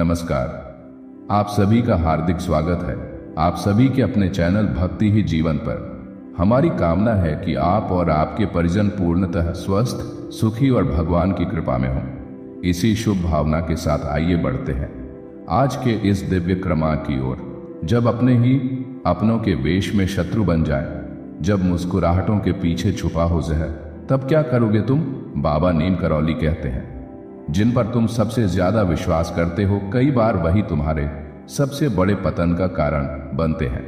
नमस्कार। आप सभी का हार्दिक स्वागत है आप सभी के अपने चैनल भक्ति ही जीवन पर। हमारी कामना है कि आप और आपके परिजन पूर्णतः स्वस्थ, सुखी और भगवान की कृपा में हों। इसी शुभ भावना के साथ आइए बढ़ते हैं आज के इस दिव्य क्रम की ओर। जब अपने ही अपनों के वेश में शत्रु बन जाए, जब मुस्कुराहटों के पीछे छुपा हो जहर, तब क्या करोगे तुम? बाबा नीम करौली कहते हैं, जिन पर तुम सबसे ज्यादा विश्वास करते हो, कई बार वही तुम्हारे सबसे बड़े पतन का कारण बनते हैं।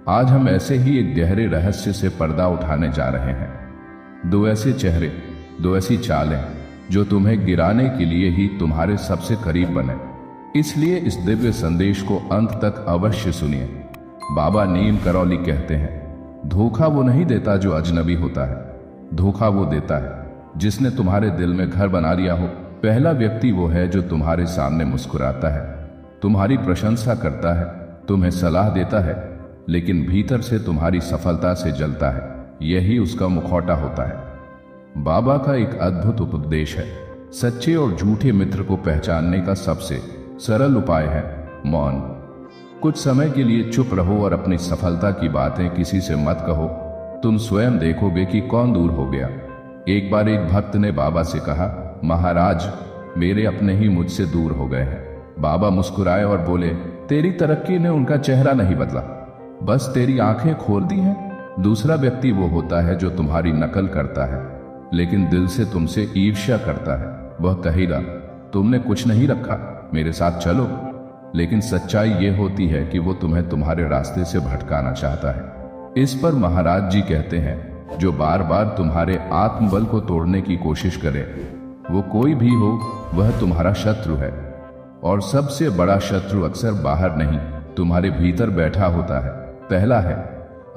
आज हम ऐसे ही एक गहरे रहस्य से पर्दा उठाने जा रहे हैं। दो ऐसे चेहरे, दो ऐसी चालें जो तुम्हें गिराने के लिए ही तुम्हारे सबसे करीब बने। इसलिए इस दिव्य संदेश को अंत तक अवश्य सुनिए। बाबा नीम करौली कहते हैं, धोखा वो नहीं देता जो अजनबी होता है, धोखा वो देता है जिसने तुम्हारे दिल में घर बना लिया हो। पहला व्यक्ति वो है जो तुम्हारे सामने मुस्कुराता है, तुम्हारी प्रशंसा करता है, तुम्हें सलाह देता है, लेकिन भीतर से तुम्हारी सफलता से जलता है। यही उसका मुखौटा होता है। बाबा का एक अद्भुत उपदेश है, सच्चे और झूठे मित्र को पहचानने का सबसे सरल उपाय है मौन। कुछ समय के लिए चुप रहो और अपनी सफलता की बातें किसी से मत कहो। तुम स्वयं देखोगे कि कौन दूर हो गया। एक बार एक भक्त ने बाबा से कहा, महाराज, मेरे अपने ही मुझसे दूर हो गए हैं। बाबा मुस्कुराए और बोले, तेरी तरक्की ने उनका चेहरा नहीं बदला, बस तेरी आंखें खोल दी हैं। दूसरा व्यक्ति वो होता है जो तुम्हारी नकल करता है, लेकिन दिल से तुमसे ईर्ष्या करता है। वह कहेगा, तुमने कुछ नहीं रखा, मेरे साथ चलो। लेकिन सच्चाई ये होती है कि वो तुम्हें तुम्हारे रास्ते से भटकाना चाहता है। इस पर महाराज जी कहते हैं, जो बार बार तुम्हारे आत्मबल को तोड़ने की कोशिश करे, वो कोई भी हो, वह तुम्हारा शत्रु है। और सबसे बड़ा शत्रु अक्सर बाहर नहीं, तुम्हारे भीतर बैठा होता है। पहला है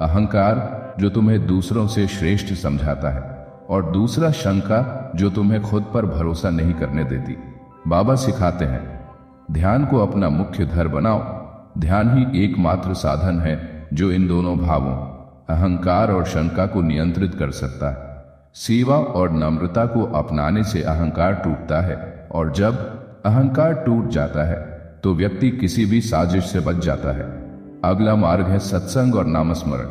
अहंकार, जो तुम्हें दूसरों से श्रेष्ठ समझाता है, और दूसरा शंका, जो तुम्हें खुद पर भरोसा नहीं करने देती। बाबा सिखाते हैं, ध्यान को अपना मुख्य धर बनाओ। ध्यान ही एकमात्र साधन है जो इन दोनों भावों, अहंकार और शंका को नियंत्रित कर सकता है। सेवा और नम्रता को अपनाने से अहंकार टूटता है, और जब अहंकार टूट जाता है तो व्यक्ति किसी भी साजिश से बच जाता है। अगला मार्ग है सत्संग और नामस्मरण।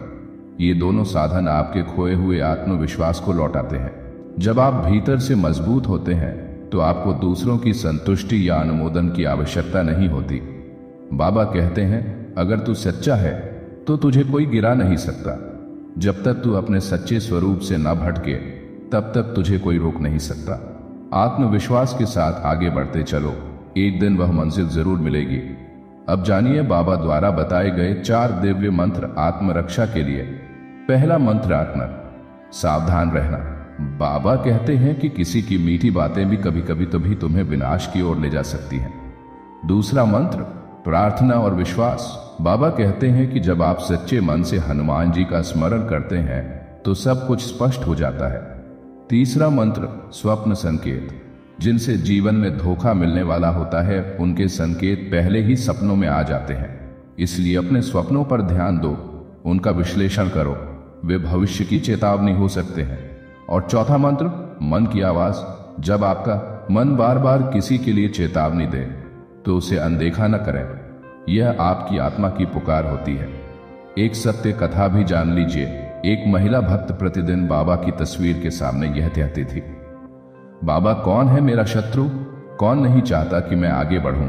ये दोनों साधन आपके खोए हुए आत्मविश्वास को लौटाते हैं। जब आप भीतर से मजबूत होते हैं तो आपको दूसरों की संतुष्टि या अनुमोदन की आवश्यकता नहीं होती। बाबा कहते हैं, अगर तू सच्चा है तो तुझे कोई गिरा नहीं सकता। जब तक तू अपने सच्चे स्वरूप से न भटके, तब तक तुझे कोई रोक नहीं सकता। आत्मविश्वास के साथ आगे बढ़ते चलो, एक दिन वह मंजिल जरूर मिलेगी। अब जानिए बाबा द्वारा बताए गए 4 दिव्य मंत्र आत्मरक्षा के लिए। पहला मंत्र आत्मा, सावधान रहना। बाबा कहते हैं कि किसी की मीठी बातें भी कभी कभी तुम्हें विनाश की ओर ले जा सकती हैं। दूसरा मंत्र, प्रार्थना और विश्वास। बाबा कहते हैं कि जब आप सच्चे मन से हनुमान जी का स्मरण करते हैं तो सब कुछ स्पष्ट हो जाता है। तीसरा मंत्र, स्वप्न संकेत। जिनसे जीवन में धोखा मिलने वाला होता है, उनके संकेत पहले ही सपनों में आ जाते हैं। इसलिए अपने स्वप्नों पर ध्यान दो, उनका विश्लेषण करो, वे भविष्य की चेतावनी हो सकते हैं। और चौथा मंत्र, मन की आवाज। जब आपका मन बार बार किसी के लिए चेतावनी दे तो उसे अनदेखा न करें, यह आपकी आत्मा की पुकार होती है। एक सत्य कथा भी जान लीजिए। एक महिला भक्त प्रतिदिन बाबा की तस्वीर के सामने यह कहती थी, बाबा, कौन है मेरा शत्रु? कौन नहीं चाहता कि मैं आगे बढ़ूं?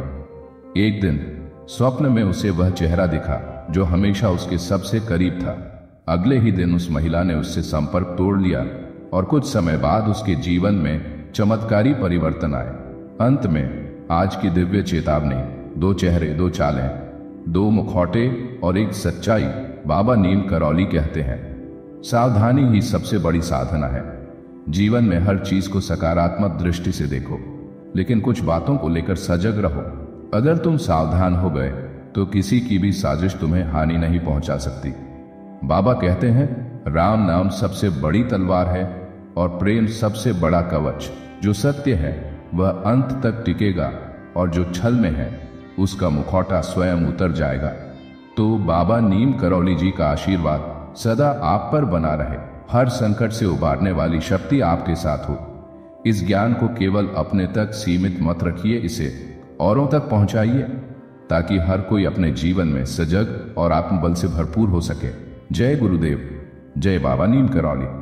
एक दिन स्वप्न में उसे वह चेहरा दिखा जो हमेशा उसके सबसे करीब था। अगले ही दिन उस महिला ने उससे संपर्क तोड़ लिया और कुछ समय बाद उसके जीवन में चमत्कारी परिवर्तन आए। अंत में आज की दिव्य चेतावनी, 2 चेहरे, 2 चालें, 2 मुखौटे और एक सच्चाई। बाबा नीम करौली कहते हैं, सावधानी ही सबसे बड़ी साधना है। जीवन में हर चीज को सकारात्मक दृष्टि से देखो, लेकिन कुछ बातों को लेकर सजग रहो। अगर तुम सावधान हो गए तो किसी की भी साजिश तुम्हें हानि नहीं पहुंचा सकती। बाबा कहते हैं, राम नाम सबसे बड़ी तलवार है और प्रेम सबसे बड़ा कवच। जो सत्य है वह अंत तक टिकेगा, और जो छल में है उसका मुखौटा स्वयं उतर जाएगा। तो बाबा नीम करौली जी का आशीर्वाद सदा आप पर बना रहे। हर संकट से उबारने वाली शक्ति आपके साथ हो। इस ज्ञान को केवल अपने तक सीमित मत रखिए, इसे औरों तक पहुंचाइए ताकि हर कोई अपने जीवन में सजग और आत्मबल से भरपूर हो सके। जय गुरुदेव, जय बाबा नीम करौली।